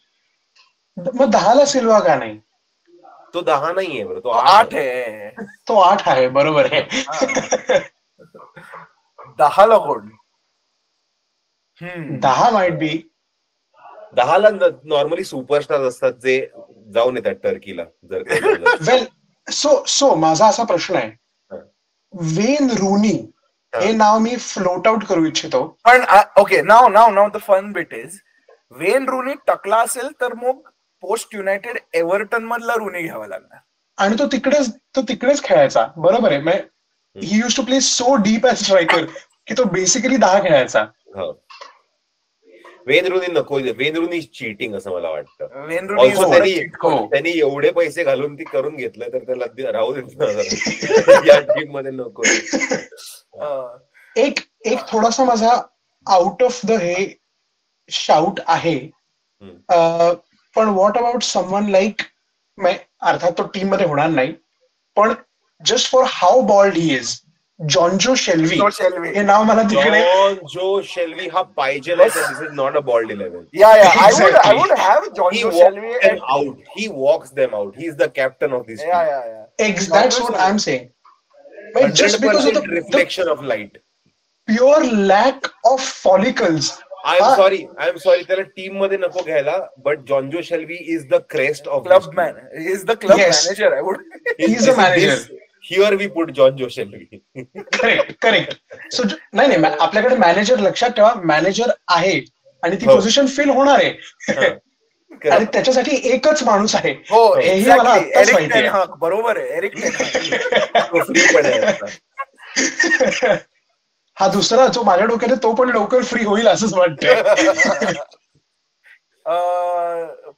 मग 10ला सिल्वा का नाही? तो 10 नाहीये बरं, तो 8 आहे. तो 8 आहे, बरोबर आहे. 10ला कोण? 10 माइट बी. 10ला नॉर्मली सुपरस्टार असतात जे जाऊन येतात टर्कीला. जर वेल सो माझा असा प्रश्न आहे, वेन रूनी हे नाव मी फ्लोट आउट करू इच्छितो. पण ओके नाव the fun bit is Wayne Rooney टकला असेल तर मग पोस्ट युनायटेड एव्हर्टन मधला रूनी घ्यावा लागणार. आणि तो तिकडेच खेळायचा, बरोबर आहे. He use to play so deep as striker की तो बेसिकली 10 खेळायचा. वेन रूनी नको. वेन रूनी चीटिंग असं मला वाटतं. वेन रूनी त्यांनी एवढे पैसे घालून ती करून घेतलं तर त्याला राहू देत या टीम मध्ये नको. एक थोडासा माझा आउट ऑफ द हे शाउट आहे, पण व्हॉट अबाउट समवन लाईक, अर्थात तो टीम मध्ये होणार नाही, पण just for how bald he is, Jonjo Shelvey हे नाव मला तिकडे. जॉन्जो शेल्वी हा पाहिजे. This is not a bald 11. I would have Jonsho Shelvey out. He walks them out. He is the captain of this team. Yeah. That's what I'm saying. But just because of the reflection of light, pure lack of follicles. I am sorry. त्याला team मध्ये नको घ्यायला, but Jonsho Shelvey is the crest of club man. He is the club manager. I would. He is the manager. Here we put Jonsho Shelvey. Correct. So नाही आपल्याकडे manager, लक्षात ठेवा, manager आहे आणि ती पोझिशन फिल होणार आहे. आणि त्याच्यासाठी एकच माणूस आहे. हेही मला आत्ताच माहिती आहे. बरोबर आहे, एरिक टेन हाग. हा दुसरा जो माझ्या डोक्यात तो पण लवकर फ्री होईल असंच वाटतं.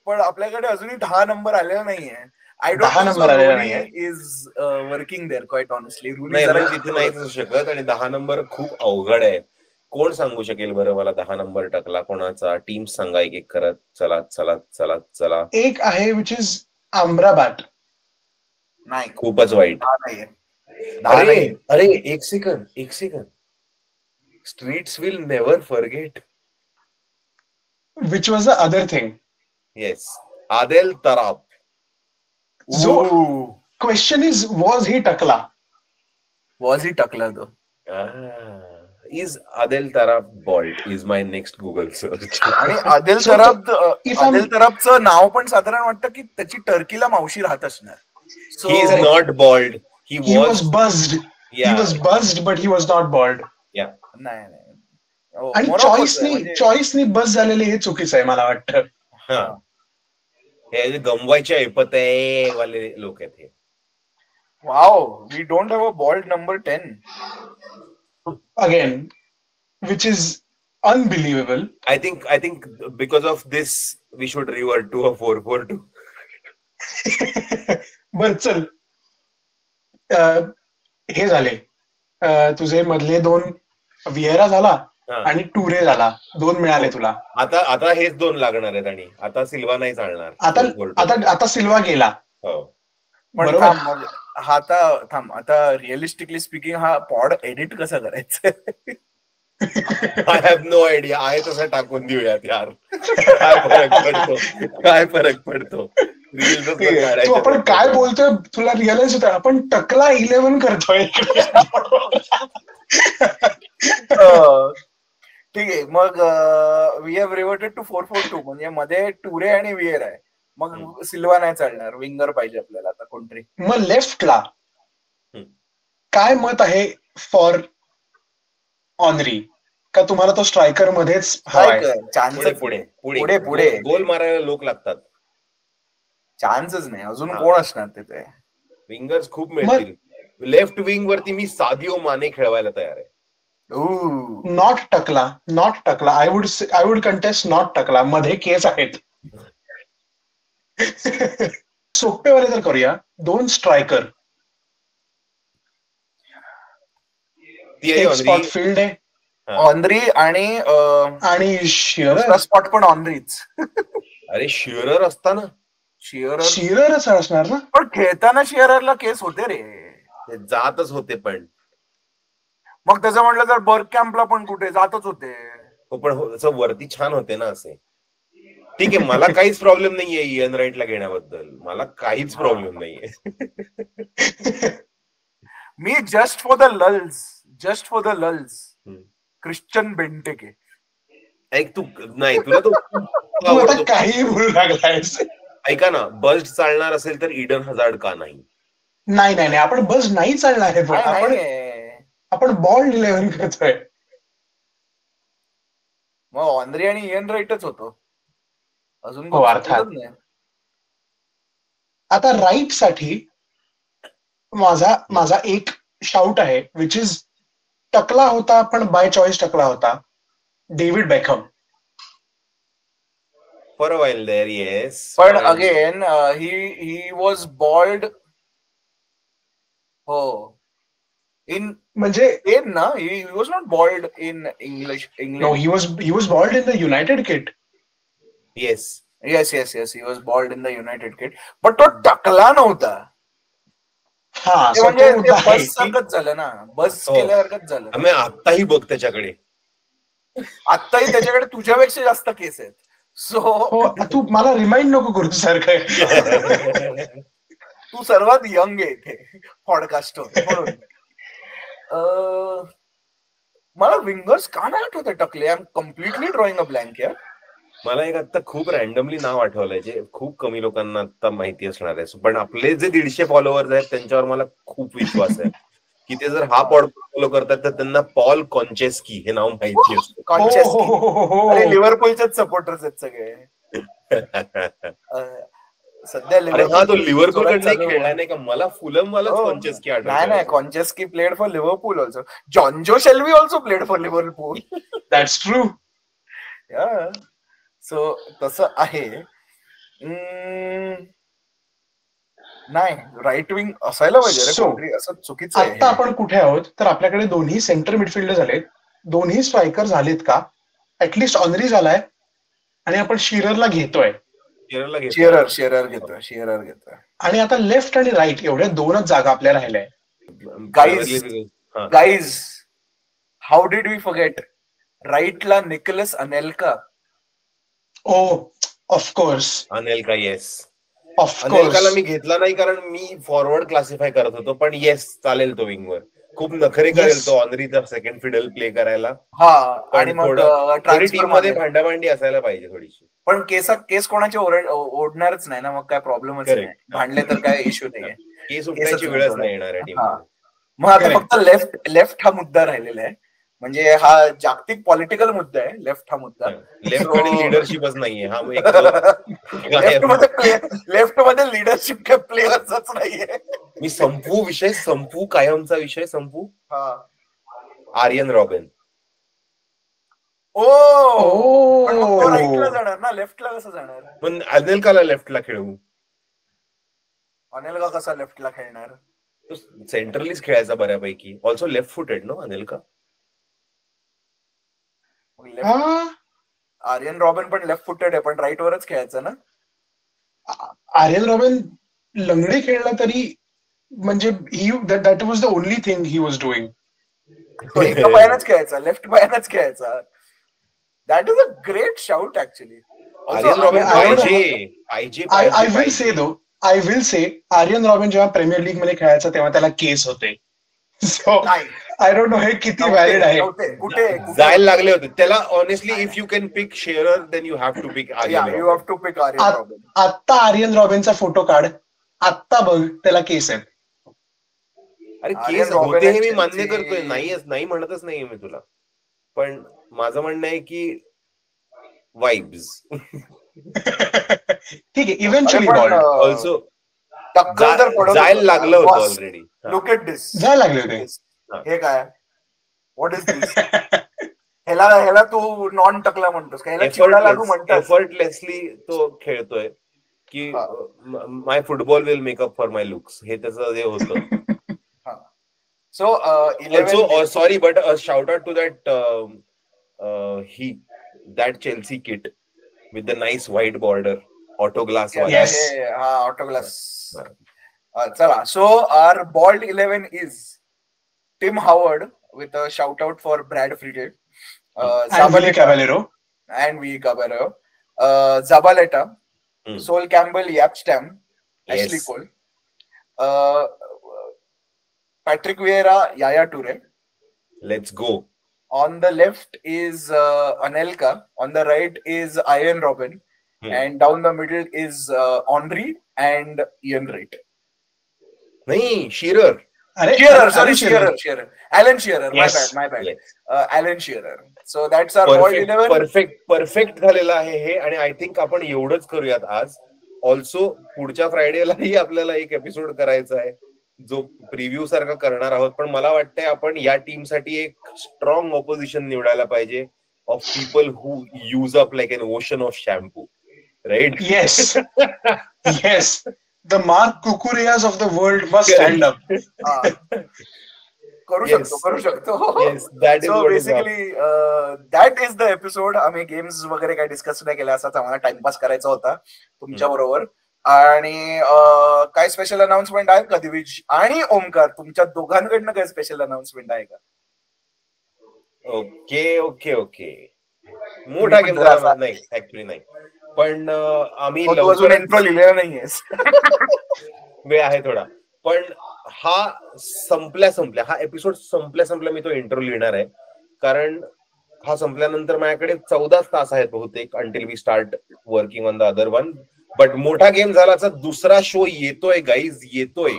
पण आपल्याकडे अजूनही 10 नंबर आलेला नाहीये. I don't 10 नंबर आलेला नाहीये. is working there quite honestly. तिथे नाहीच असू शकत आणि 10 नंबर खूप अवघड आहे. कोण सांगू शकेल बरं मला 10 नंबर टाकला कोणाचा? टीम सांगा एक करत. चला. एक आहे विच इज आम्राबाट. नाही, खूपच वाईट. अरे एक second. Streets will never forget. Which was the other thing. Yes, Adel Taarabt. So, question is, was he Takla? Was he Takla though? Is Adel Tarab bald? Is my next Google search. आणि आदिल तराबचं नाव पण साधारण वाटतं की त्याची टर्कीला मावशी राहत असणार. He is not bald. He was buzzed. Yeah. He was buzzed, but he was not bald. Yeah. नाही. आणि चॉईसनी बस झालेले हे चुकीचं आहे मला वाटतं. हे गमवायचे ऐपत आहे वाले लोक आहेत हे. Wow, we don't have a bald number 10 again, which is unbelievable. I think because of this we should revert to a 4-4-2. बर चल, हे झाले तुझे मधले 2. विएरा झाला आणि टुरे झाला. 2 मिळाले तुला. आता हेच 2 लागणार आहेत आणि आता सिल्वा नाही चालणार. आता सिल्वा गेला. पण आता रिअलिस्टिकली स्पीकिंग हा पॉड एडिट कसा करायचा? I have no idea. आहे तसं टाकून देऊयात यार. काय फरक पडतो. तू आपण काय बोलतोय तुला रिअलाइज होतं, आपण टकला 11 करतोय. ठीक आहे, मग वी हॅव रिव्हर्टेड टू 4-4-2. म्हणजे मध्ये टुरे आणि विएरा आहे. मग सिल्वा नाही चालणार, विंगर पाहिजे आपल्याला आता कोणतरी. मग लेफ्टला काय मत आहे फॉर ऑनरी? का तुम्हाला तो स्ट्रायकर मध्येच पुढे गोल मारायला लोक लागतात? चान्सच नाही. अजून कोण असणार तिथे? विंगर्स खूप मिळतील. लेफ्ट विंग वरती मी सादिओ माने खेळवायला तयार आहे. नॉट टकला. आय वुड कंटेस्ट नॉट टकला. मध्ये केस आहेत. सोपेवाले तर करूया. 2 स्ट्रायकर. एक स्पॉट फील्ड आहे. ऑनरी आणि शिअरर. स्पॉट पण ऑनरीच. अरे शिअरर असताना शिअररच असणार ना. पण खेळताना शिअररला केस होते रे. ते जातच होते. पण मग त्याचं म्हटलं तर बर्क कॅम्पला पण कुठे जातच होते. पण वरती छान होते ना असे. ठीक आहे, मला काहीच प्रॉब्लेम नाहीये इयन राईटला घेण्याबद्दल. मला काहीच प्रॉब्लेम नाहीये. मी just for the lulz Christian बेंटेके. ऐक तू नाही, तुला तो काही बोलू लागलायस. ऐका ना, बस्ट चालणार असेल तर इडन हजार्ड का नाही? नाही आपण बस नाही चालणार आहे. आपण बॉल 11 करतोय. मग ऑनरी आणि इयन राईटच होतो अजून. अर्थात. आता राईट साठी माझा एक शाउट आहे, विच इज टकला होता पण बाय चॉईस टकला होता. David Beckham. For a while there, yes. पण अगेन ही वॉज बॉल्ड. हो, इन म्हणजे ना, he was not bald in English. No, he was bald in the United kit. Yes, he was bald in the United kit. पण तो टकला नव्हता. म्हणजे बस सारखंच झालं ना. बस केल्यासारखंच झालं. आम्ही आत्ताही बघ त्याच्याकडे. आत्ताही त्याच्याकडे तुझ्यापेक्षा जास्त केस आहेत. सो तू मला रिमाइंड नको करू सारखं. तू सर्वात यंग आहे इथे पॉडकास्ट म्हणून. मला विंगर्स का नाही आठवत टकले. I am completely drawing a blank यार. मला एक आता खूप रॅन्डमली नाव आठवलंय जे खूप कमी लोकांना आता माहिती असणार आहे. पण आपले जे 150 फॉलोअर्स आहेत त्यांच्यावर मला खूप विश्वास आहे की ते जर हा पॉडकास्ट फॉलो करतात तर त्यांना पॉल कॉन्चेस्की हे नाव माहिती असतं. कॉन्चेस्की लिव्हरपूलचेच सपोर्टर्स आहेत सगळे सध्या. तो लिव्हरपूल कडे खेळला नाही का? मला फुलमवालाच कॉन्चेस्की आठवतं. नाही, Konchesky played for Liverpool also. Jonjo Shelvey also played for Liverpool. That's true. So तसं आहे. नाही, राईट विंग असायला पाहिजे. असं चुकीचं आहे. आता आपण कुठे आहोत तर आपल्याकडे दोन्ही सेंटर मिडफिल्डर झालेत. दोन्ही स्ट्रायकर झालेत का? ऍटलिस्ट ऑनरी झालाय आणि आपण शिररला घेतोय. शिअरर घेतोय. आणि आता लेफ्ट आणि राईट एवढ्या 2च जागा आपल्या राहिल्या. Guys, how did we forget राईटला Nicolas Anelka. Of course Anelka. Yes, of course. अनेल्काला मी घेतला नाही कारण मी फॉरवर्ड क्लासिफाय करत होतो. पण येस, चालेल तो विंगवर. खूप नखरे करेल तो ऑनरीचा सेकंड फिडल प्ले करायला. आणि मग टीम मध्ये भांडाभांडी असायला पाहिजे थोडीशी. पण केस कोणाचे ओढणारच नाही ना. मग काय प्रॉब्लेमच नाही. भांडले तर काय इश्यू नाहीये. केस उठायची वेळच नाही येणार आहे टीम. मग आता फक्त लेफ्ट हा मुद्दा राहिलेला आहे. म्हणजे हा जागतिक पॉलिटिकल मुद्दा आहे. लेफ्ट हा मुद्दा. लेफ्ट कडे लिडरशिपच नाहीये. हा लेफ्ट मध्ये लिडरशिप काय प्लेयर्सच नाहीये. मी संपू कायमचा विषय संपू. आर्यन रॉबिन. राईटला जाणार ना, लेफ्टला कसं जाणार? पण अनेल्काला लेफ्टला खेळवू. अनेल्का कसा लेफ्टला खेळणार? सेंट्रलीच खेळायचा बऱ्यापैकी. Also left footed no Anelka. Arjen Robben पण लेफ्ट फुटेड आहे, पण राईट वरच खेळायचं ना. आर्यन रॉबिन लंगडे खेळला तरी म्हणजे that was the only thing he was doing. एका पायानच खेळायचा, लेफ्ट पायानच खेळायचा. That is a great shout actually. I will say Arjen Robben जेव्हा प्रीमियर लीग मध्ये खेळायचा तेव्हा त्याला केस होते. सो आय डोंट नो हे किती व्हॅलिड आहे. कुठे जायला लागले होते त्याला. Honestly if you can pick Shearer then you have to pick Arjen Robben. आत्ता आर्यन रॉबिनचा फोटो काढ, आत्ता बघ त्याला केस आहेत. अरे केस होते हे मी मान्य करतोय, नाही म्हणतच नाहीये मी तुला. पण माझं म्हणणं आहे की वाइब्स. ठीक आहे, इव्हेंच्युअली ऑल्सो जायला लागलं होतं ऑलरेडी. Look at this. जायला लागले होते. हे काय व्हॉट इज दिस? ह्याला तू नॉन टकला म्हणतोस का? ह्याला चिवडा लाडू म्हणतात. एफर्टलेसली तो खेळतोय की my football will make up for my looks, हे त्याचं जे होतं. So 11 also sorry but a shout out to that Chelsea kit with the nice white border, auto glass. Yes. Auto glass. Chala, so our bald 11 is Tim Howard with a shout out for Brad Friedel, and Willy Caballero, Zabaleta, Sol Campbell, Yapstam, Ashley Cole, Patrick Vieira, Yaya Toure. Let's go. On the left is Anelka. On the right is Ian Robin. And down the middle is Henry and Ian Wright. Nahi, Shearer. Shearer. Alan Shearer. Yes. My bad. Yes. Alan Shearer. So that's our ball 11. Perfect झालेला आहे हे. आणि I think आपण एवढंच करूयात आज. Also पुढच्या फ्रायडेलाही आपल्याला एक एपिसोड करायचा आहे जो प्रिव्ह्यू सारखा करणार आहोत. पण मला वाटतंय आपण या टीमसाठी एक स्ट्रॉंग ऑपोजिशन निवडायला पाहिजे of people who use up like an ocean of shampoo, right? Yes. The Marc Cucurellas of the world must stand up. करू शकतो. So basically that is the episode. आम्ही गेम्स वगैरे काही डिस्कस नाही केल्या, असाच आम्हाला टाइमपास करायचा होता तुमच्या बरोबर. आणि काय स्पेशल अनाउन्समेंट आहे का दिविज आणि ओमकार? तुमच्या दोघांकडनं काय स्पेशल अनाउन्समेंट आहे का? ओके. मोठा गेम झाला नाही ऍक्च्युली, नाही. पण आम्ही अजून इंट्रो लिहिलेला नाहीये, वेळ आहे थोडा. पण हा हा एपिसोड संपल्या मी तो इंट्रो लिहिणार आहे. कारण हा संपल्यानंतर माझ्याकडे 14 तास आहेत बहुतेक until we start working on the other one. But मोठा गेम झालाचा दुसरा शो येतोय गाईज, येतोय.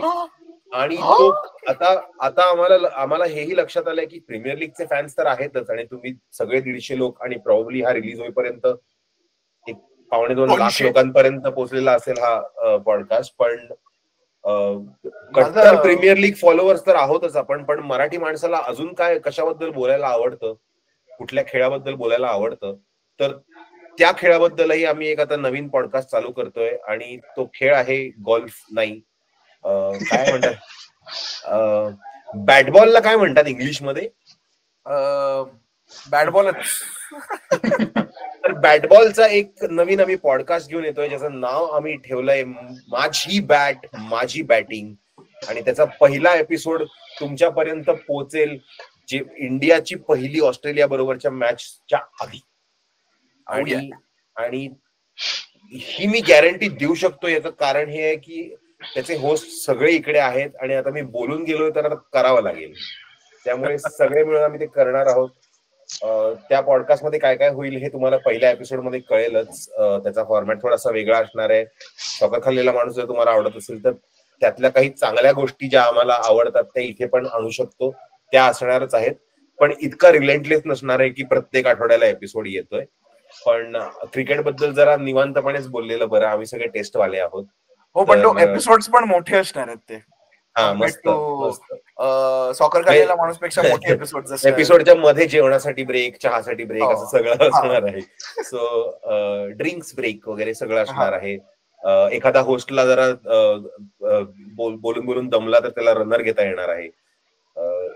आणि तो आता आम्हाला हेही लक्षात आलंय की प्रीमियर लीगचे फॅन्स तर आहेतच, आणि तुम्ही सगळे 150 लोक, आणि प्रॉब्ली हा रिलीज होईपर्यंत 1.25 लाख लोकांपर्यंत पोहोचलेला असेल हा पॉडकास्ट. पण कट्टर प्रीमियर लीग फॉलोअर्स तर आहोतच आपण. पण मराठी माणसाला अजून काय कशाबद्दल बोलायला आवडतं, कुठल्या खेळाबद्दल बोलायला आवडतं, तर त्या खेळाबद्दलही आम्ही एक आता नवीन पॉडकास्ट चालू करतोय. आणि तो खेळ आहे गोल्फ. नाही, काय म्हणतात, बॅटबॉलला काय म्हणतात इंग्लिशमध्ये? बॅटबॉलच. तर बॅटबॉलचा एक नवीन आम्ही पॉडकास्ट घेऊन येतोय, ज्याचं नाव आम्ही ठेवलंय माझी बॅट माझी बॅटिंग. आणि त्याचा पहिला एपिसोड तुमच्यापर्यंत पोहोचेल जे इंडियाची पहिली ऑस्ट्रेलिया बरोबरच्या मॅचच्या आधी. आणि ही मी गॅरंटी देऊ शकतो. याचं कारण हे आहे की त्याचे होस्ट सगळे इकडे आहेत, आणि आता मी बोलून गेलोय तर आता करावं लागेल. त्यामुळे सगळे मिळून आम्ही ते करणार आहोत. त्या पॉडकास्ट मध्ये काय काय होईल हे तुम्हाला पहिल्या एपिसोड मध्ये कळेलच. त्याचा फॉर्मॅट थोडासा वेगळा असणार आहे. सॉकर खाल्लेला माणूस जर तुम्हाला आवडत असेल तर त्यातल्या काही चांगल्या गोष्टी ज्या आम्हाला आवडतात त्या इथे पण आणू शकतो, त्या असणारच आहेत. पण इतका रिलेंटलेस नसणार आहे की प्रत्येक आठवड्याला एपिसोड येतोय. पण क्रिकेट बद्दल जरा निवांतपणेच बोललेलं बरं. आम्ही सगळे टेस्टवाले आहोत. हो, पण तो एपिसोड्स पण मोठे असणार आहेत ते. हा, मस्त. सॉकर खेळलेला माणूसपेक्षा मोठे एपिसोड. एपिसोडच्या मध्ये जेवणासाठी ब्रेक, चहासाठी ब्रेक, असं सगळं असणार आहे. सो ड्रिंक्स ब्रेक वगैरे सगळं असणार आहे. एखादा होस्टला जरा बोलून बोलून दमला तर त्याला रनर घेता येणार आहे.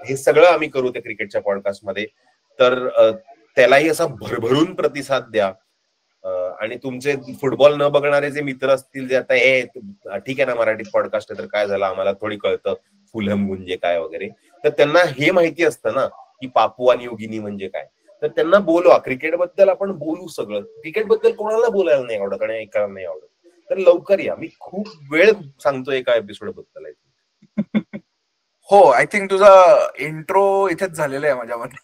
हे सगळं आम्ही करू त्या क्रिकेटच्या पॉडकास्ट मध्ये. तर त्यालाही असा भरभरून प्रतिसाद द्या. आणि तुमचे फुटबॉल न बघणारे जे मित्र असतील, जे आता हे ठीक आहे ना मराठीत पॉडकास्ट आहे तर काय झालं, आम्हाला थोडी कळतं फुलहम म्हणजे काय वगैरे, तर त्यांना हे माहिती असतं ना की पापुआ न्यू गिनी म्हणजे काय. तर त्यांना बोलवा, क्रिकेट बद्दल आपण बोलू. सगळं क्रिकेट बद्दल कोणाला बोलायला नाही आवडत आणि ऐकायला नाही आवडत, तर लवकर या. मी खूप वेळ सांगतो एका एपिसोड बद्दल. हो, आय थिंक तुझा इंट्रो इथेच झालेला आहे माझ्या मते.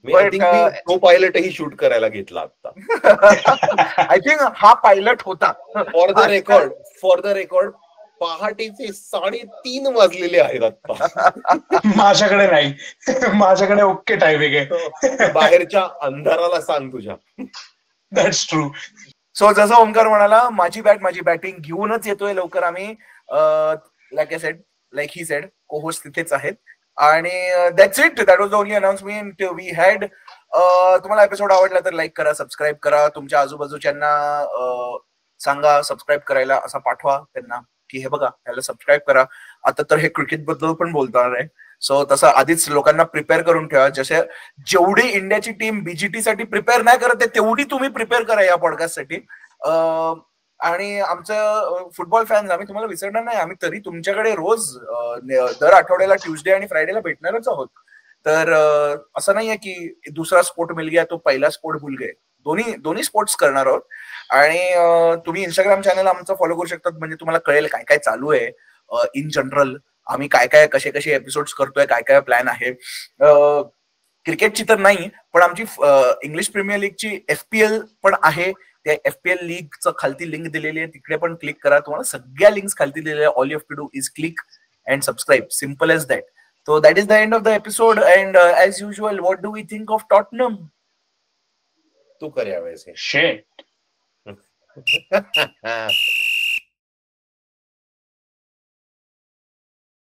आय थिंक तो पायलटही शूट करायला घेतला आता. आय थिंक हा पायलट होता. फॉर द रेकॉर्ड पहाटेचे 3:30 वाजलेले आहेत आता. माझ्याकडे नाही, माझ्याकडे ओके टायमिंग आहे. बाहेरच्या अंधाराला सांग तुझ्या. That's true. सो जसं ओमकार म्हणाला, माझी बॅट माझी बॅटिंग घेऊनच येतोय लवकर आम्ही. Like he said, co host तिथेच आहेत. आणि that's it. That was the only announcement we had. तुम्हाला एपिसोड आवडला तर लाईक करा, सबस्क्राईब करा, तुमच्या आजूबाजूच्यांना सांगा सबस्क्राईब करायला, असा पाठवा त्यांना की हे बघा ह्याला सबस्क्राईब करा. आता तर हे क्रिकेट बद्दल पण बोलणार आहे, सो तसं आधीच लोकांना प्रिपेअर करून ठेवा. जसे जेवढी इंडियाची टीम बीजीटी साठी प्रिपेअर नाही करत आहे तेवढी तुम्ही प्रिपेअर करा या पॉडकास्ट साठी. आणि आमचं फुटबॉल फॅन्स आम्ही तुम्हाला विसरणार नाही. आम्ही तरी तुमच्याकडे रोज दर आठवड्याला ट्युजडे आणि फ्रायडेला भेटणारच आहोत. तर असं नाहीये की दुसरा स्पोर्ट मिल गया तो पहिला स्पोर्ट भूल गए. दोन्ही स्पोर्ट्स करणार आहोत. आणि तुम्ही इंस्टाग्राम चॅनल आमचं फॉलो करू शकतात, म्हणजे तुम्हाला कळेल काय काय चालू आहे इन जनरल, आम्ही काय काय कसे कसे एपिसोड्स करतोय, काय काय प्लॅन आहे. क्रिकेटची तर नाही, पण आमची इंग्लिश प्रीमियर लीगची FPL पण आहे. त्या FPL लीगचं खालती लिंक दिलेली आहे, तिकडे पण क्लिक करा. तुम्हाला सगळ्या लिंक्स खालती दिलेल्या. All you have to do is click and subscribe, simple as that. So that is the end of the episode, and as usual, what do we think of Tottenham? तू कर यावेळेस. Shit.